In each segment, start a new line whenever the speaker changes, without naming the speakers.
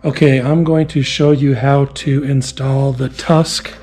Okay, I'm going to show you how to install the Tusk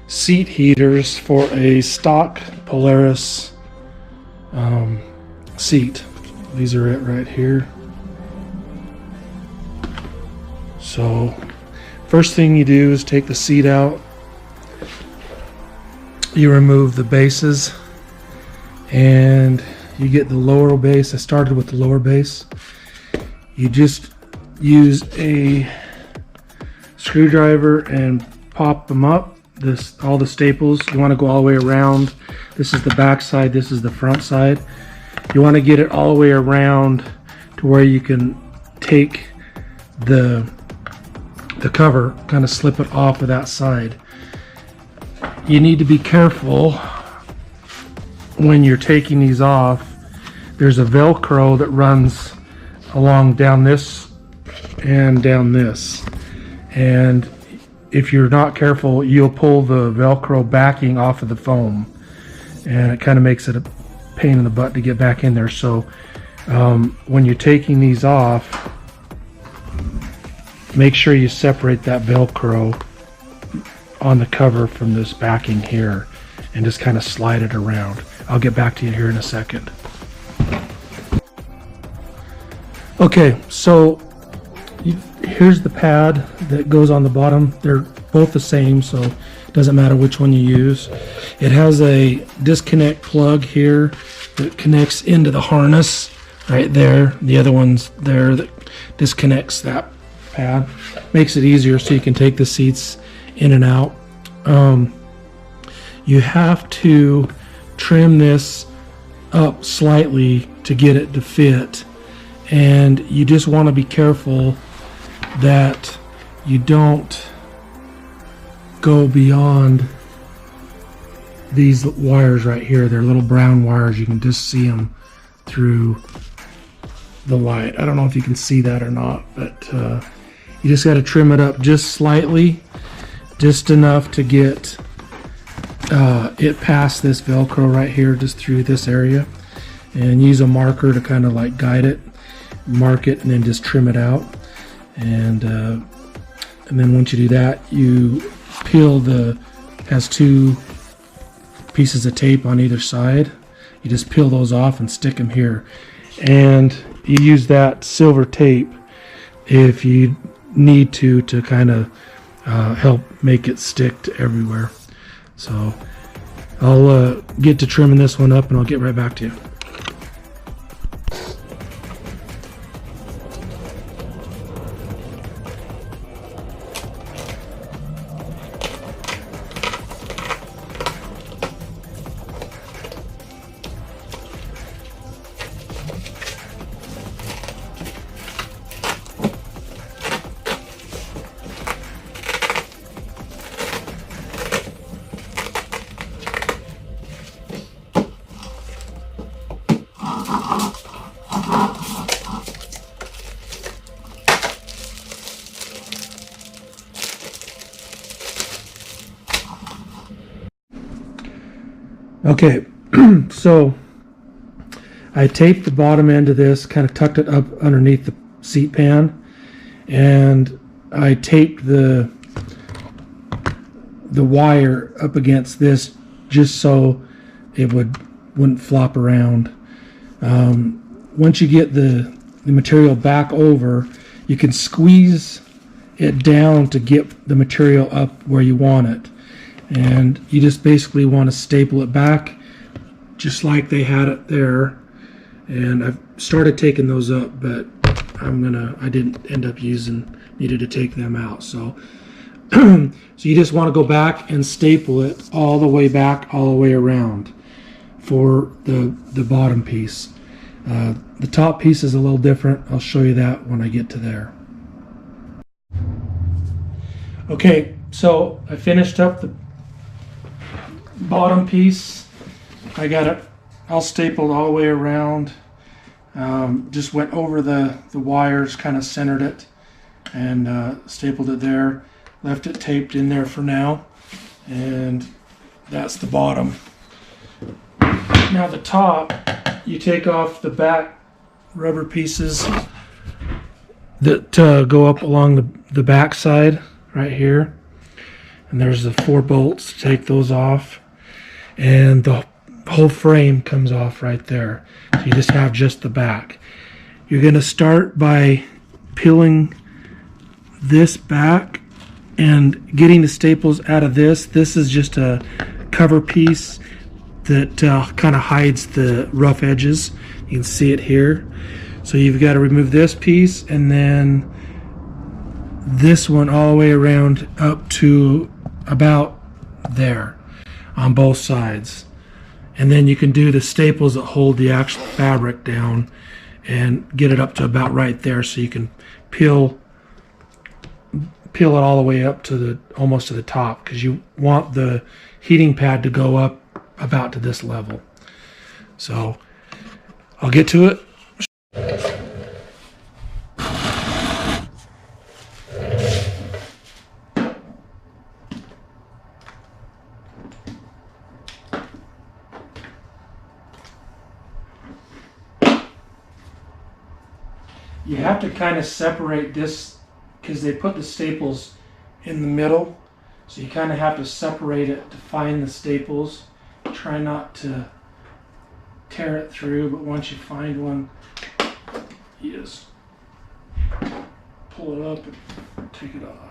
seat heaters for a stock Polaris seat. These are it right here. So first thing you do is take the seat out. You remove the bases and you get the lower base. I started with the lower base. You just use a screwdriver and pop them up. All the staples, you want to go all the way around. This is the back side, this is the front side. You want to get it all the way around to where you can take the cover, kind of slip it off of that side. You need to be careful when you're taking these off. There's a Velcro that runs along down this and down this, and if you're not careful, you'll pull the Velcro backing off of the foam, and it kind of makes it a pain in the butt to get back in there. So when you're taking these off, make sure you separate that Velcro on the cover from this backing here and just kind of slide it around. I'll get back to you here in a second. Okay, so here's the pad that goes on the bottom. They're both the same, so it doesn't matter which one you use. It has a disconnect plug here that connects into the harness right there. The other one's there that disconnects that pad. Makes it easier so you can take the seats in and out. You have to trim this up slightly to get it to fit, and you just want to be careful that you don't go beyond these wires right here. They're little brown wires. You can just see them through the light. I don't know if you can see that or not, but you just got to trim it up just slightly, just enough to get it past this Velcro right here, just through this area, and use a marker to kind of like guide it, mark it, and then just trim it out. And then once you do that, you peel has two pieces of tape on either side. You just peel those off and stick them here, and you use that silver tape if you need to kind of help make it stick to everywhere. So I'll get to trimming this one up and I'll get right back to you. Okay, so I taped the bottom end of this, kind of tucked it up underneath the seat pan, and I taped the wire up against this just so it wouldn't flop around. Once you get the material back over, you can squeeze it down to get the material up where you want it. And you just basically want to staple it back just like they had it there. And I've started taking those up, but I didn't end up needed to take them out. So so you just want to go back and staple it all the way back, all the way around for the bottom piece. The top piece is a little different. I'll show you that when I get to there. Okay, so I finished up the bottom piece. I got it all stapled all the way around. Just went over the wires, kind of centered it, and stapled it there. Left it taped in there for now, and that's the bottom. Now the top, you take off the back rubber pieces that go up along the back side right here. And there's the 4 bolts to take those off. And the whole frame comes off right there. So you just have just the back. You're going to start by peeling this back and getting the staples out of this. This is just a cover piece that kind of hides the rough edges. You can see it here. So you've got to remove this piece and then this one all the way around up to about there on both sides. And then you can do the staples that hold the actual fabric down and get it up to about right there, so you can peel it all the way up to the almost to the top, because you want the heating pad to go up about to this level. So I'll get to it. You have to kind of separate this because they put the staples in the middle, so you kind of have to separate it to find the staples. Try not to tear it through, but once you find one, you just pull it up and take it off.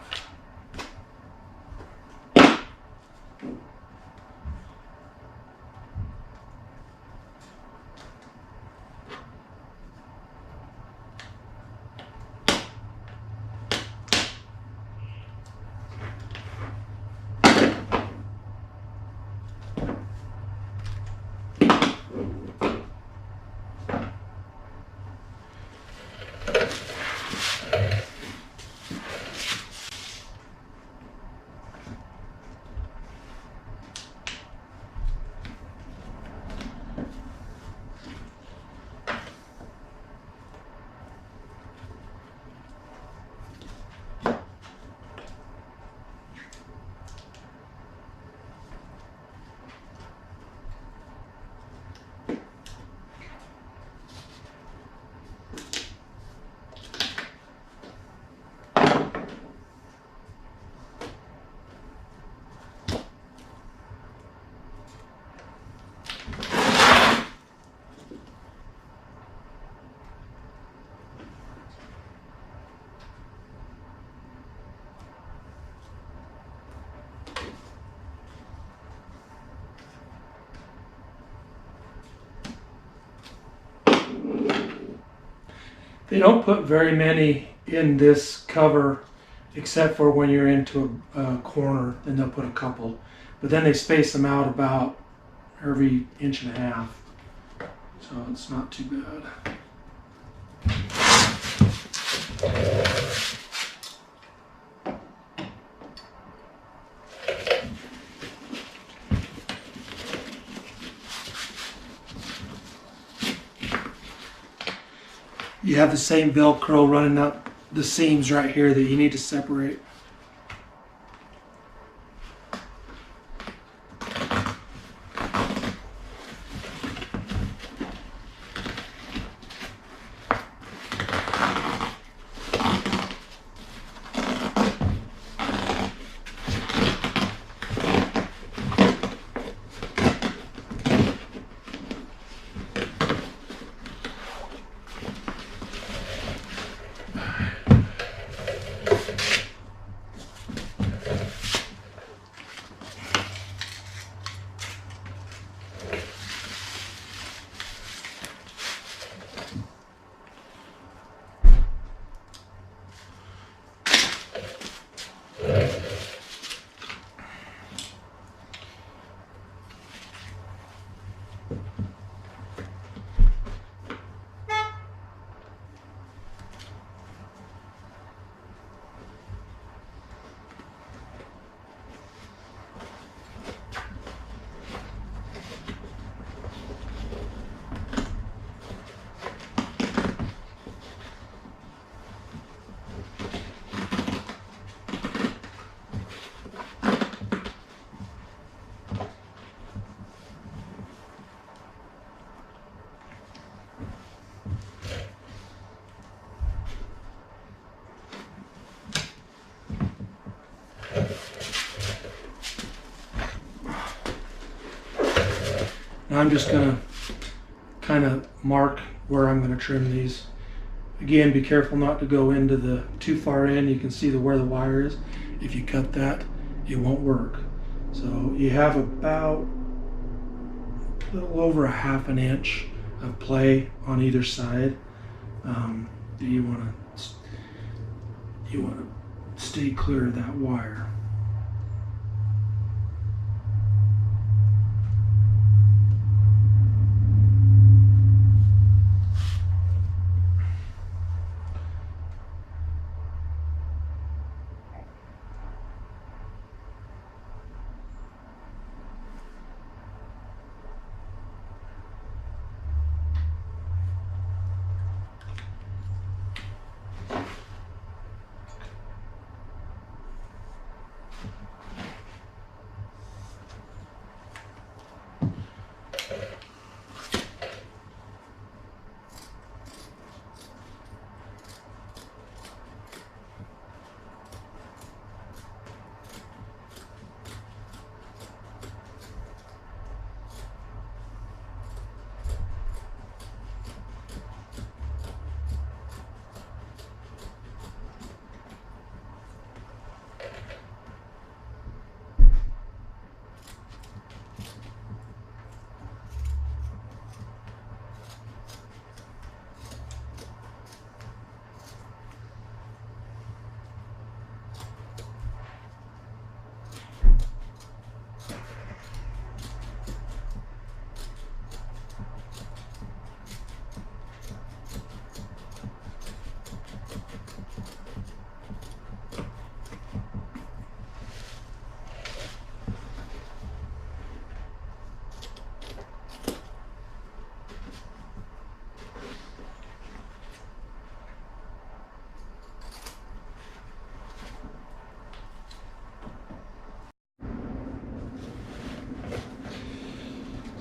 They don't put very many in this cover, except for when you're into a corner, then they'll put a couple. But then they space them out about every 1.5 inches, so it's not too bad. You have the same Velcro running up the seams right here that you need to separate. I'm just going to kind of mark where I'm going to trim these. Again, be careful not to go into the too far in. You can see where the wire is. If you cut that, it won't work. So you have about a little over a ½ inch of play on either side. You want to stay clear of that wire.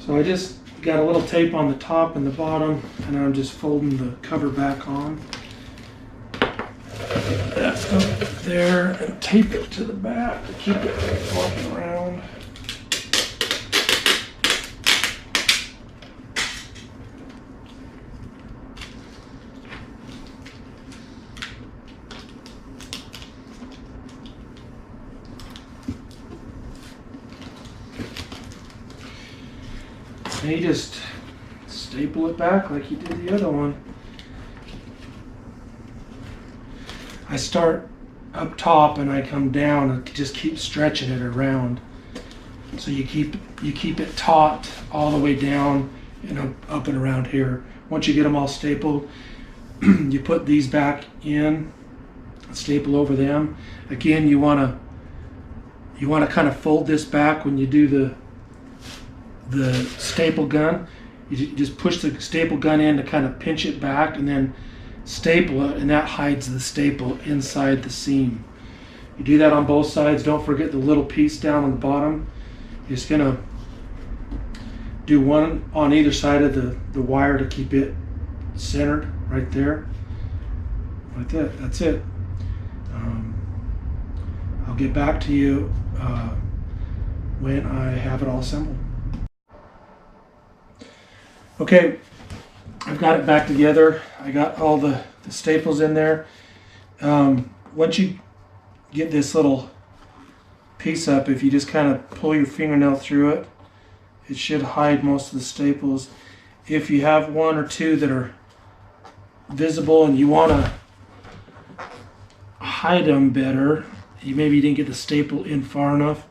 So I just got a little tape on the top and the bottom, and I'm just folding the cover back on. That's up there, and tape it to the back to keep it from walking around. And you just staple it back like you did the other one. I start up top and I come down and just keep stretching it around. So you keep it taut all the way down and up and around here. Once you get them all stapled, you put these back in, staple over them. Again, you want to kind of fold this back when you do the staple gun. You just push the staple gun in to kind of pinch it back and then staple it, and that hides the staple inside the seam. You do that on both sides. Don't forget the little piece down on the bottom. You're just gonna do one on either side of the wire to keep it centered right there. Like that. That's it. I'll get back to you when I have it all assembled. Okay, I've got it back together. I got all the staples in there. Once you get this little piece up, if you just kind of pull your fingernail through it, it should hide most of the staples. If you have one or two that are visible and you want to hide them better, maybe you didn't get the staple in far enough,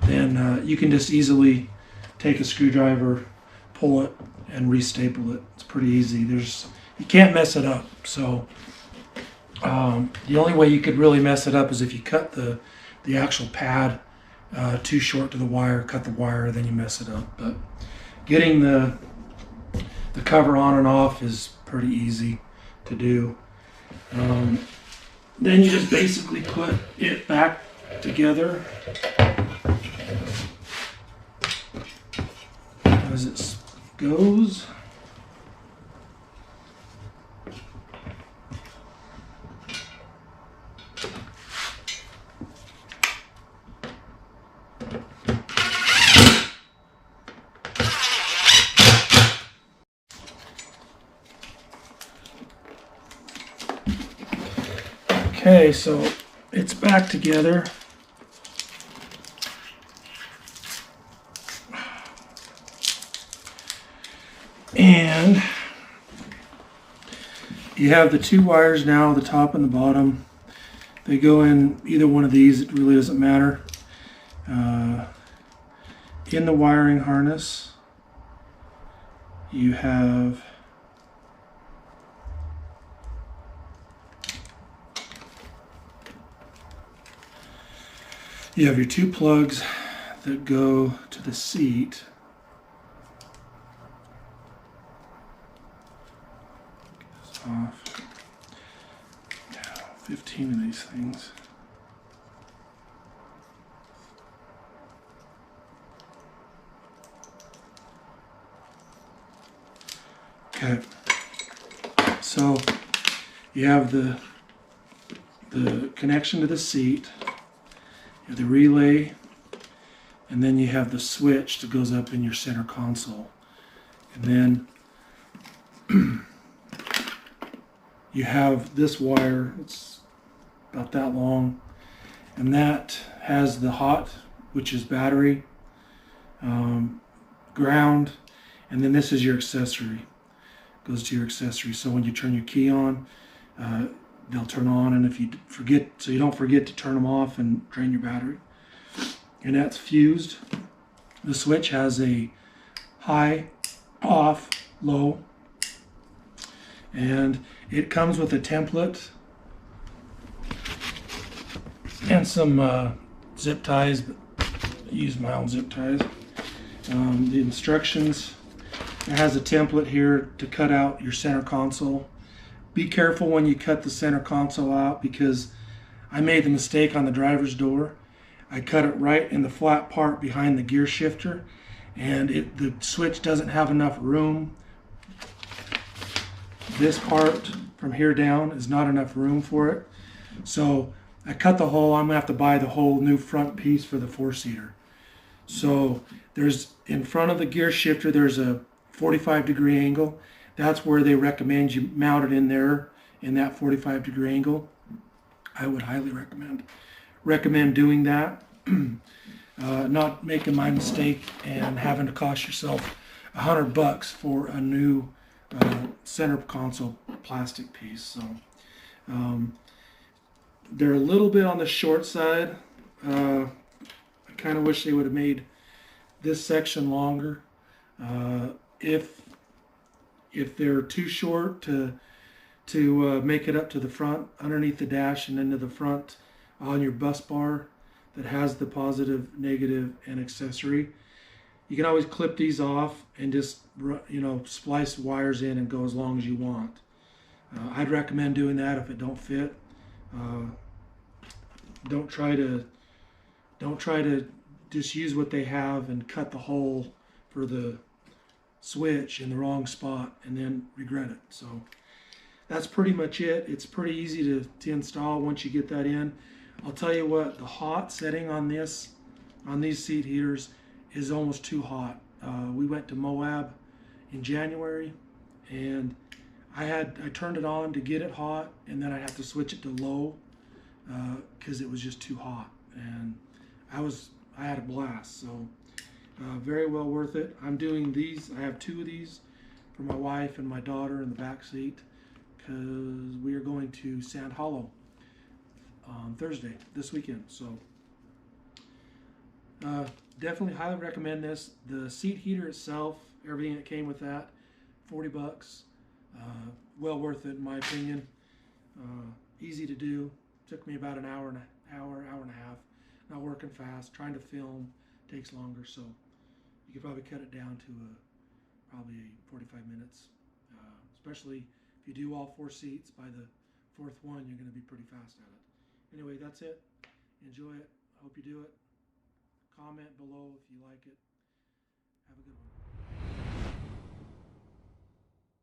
then you can just easily take a screwdriver, pull it, and restaple it. It's pretty easy. You can't mess it up. So the only way you could really mess it up is if you cut the actual pad too short to the wire, cut the wire, then you mess it up. But getting the cover on and off is pretty easy to do. Then you just basically put it back together as it goes. Okay, so it's back together. And you have the two wires now, the top and the bottom. They go in either one of these, it really doesn't matter. In the wiring harness, you have your two plugs that go to the seat. Get this off. 15 of these things. Okay, so you have the connection to the seat, you have the relay, and then you have the switch that goes up in your center console. And then you have this wire, it's about that long, and that has the hot, which is battery, ground, and then this is your accessory. Goes to your accessory. So when you turn your key on, they'll turn on, and if you forget, so you don't forget to turn them off and drain your battery. And that's fused. The switch has a high, off, low, and it comes with a template and some zip ties, but I use my own zip ties. The instructions. It has a template here to cut out your center console. Be careful when you cut the center console out, because I made the mistake on the driver's door. I cut it right in the flat part behind the gear shifter, and the switch doesn't have enough room. This part from here down is not enough room for it. So I cut the hole. I'm gonna have to buy the whole new front piece for the four-seater. So there's, in front of the gear shifter, there's a 45-degree angle. That's where they recommend you mount it in there, in that 45-degree angle. I would highly recommend doing that. Not making my mistake and having to cost yourself $100 for a new center console plastic piece. So they're a little bit on the short side. I kind of wish they would have made this section longer. If they're too short to make it up to the front, underneath the dash and into the front on your bus bar that has the positive, negative, and accessory, you can always clip these off and just, you know, splice wires in and go as long as you want. I'd recommend doing that if it don't fit. Don't try to just use what they have and cut the hole for the switch in the wrong spot and then regret it. So that's pretty much it. It's pretty easy to install once you get that in. I'll tell you what, the hot setting on these seat heaters is almost too hot. We went to Moab in January, and I turned it on to get it hot, and then I had to switch it to low because it was just too hot, and I had a blast. So very well worth it. I'm doing these. I have two of these for my wife and my daughter in the back seat, because we are going to Sand Hollow on Thursday this weekend. So definitely highly recommend this. The seat heater itself, everything that came with that, $40. Well worth it in my opinion. Easy to do. Took me about an hour and a half. Not working fast. Trying to film takes longer, so you could probably cut it down to probably 45 minutes. Especially if you do all four seats, by the fourth one, you're going to be pretty fast at it. Anyway, that's it. Enjoy it. I hope you do it. Comment below if you like it. Have a good one.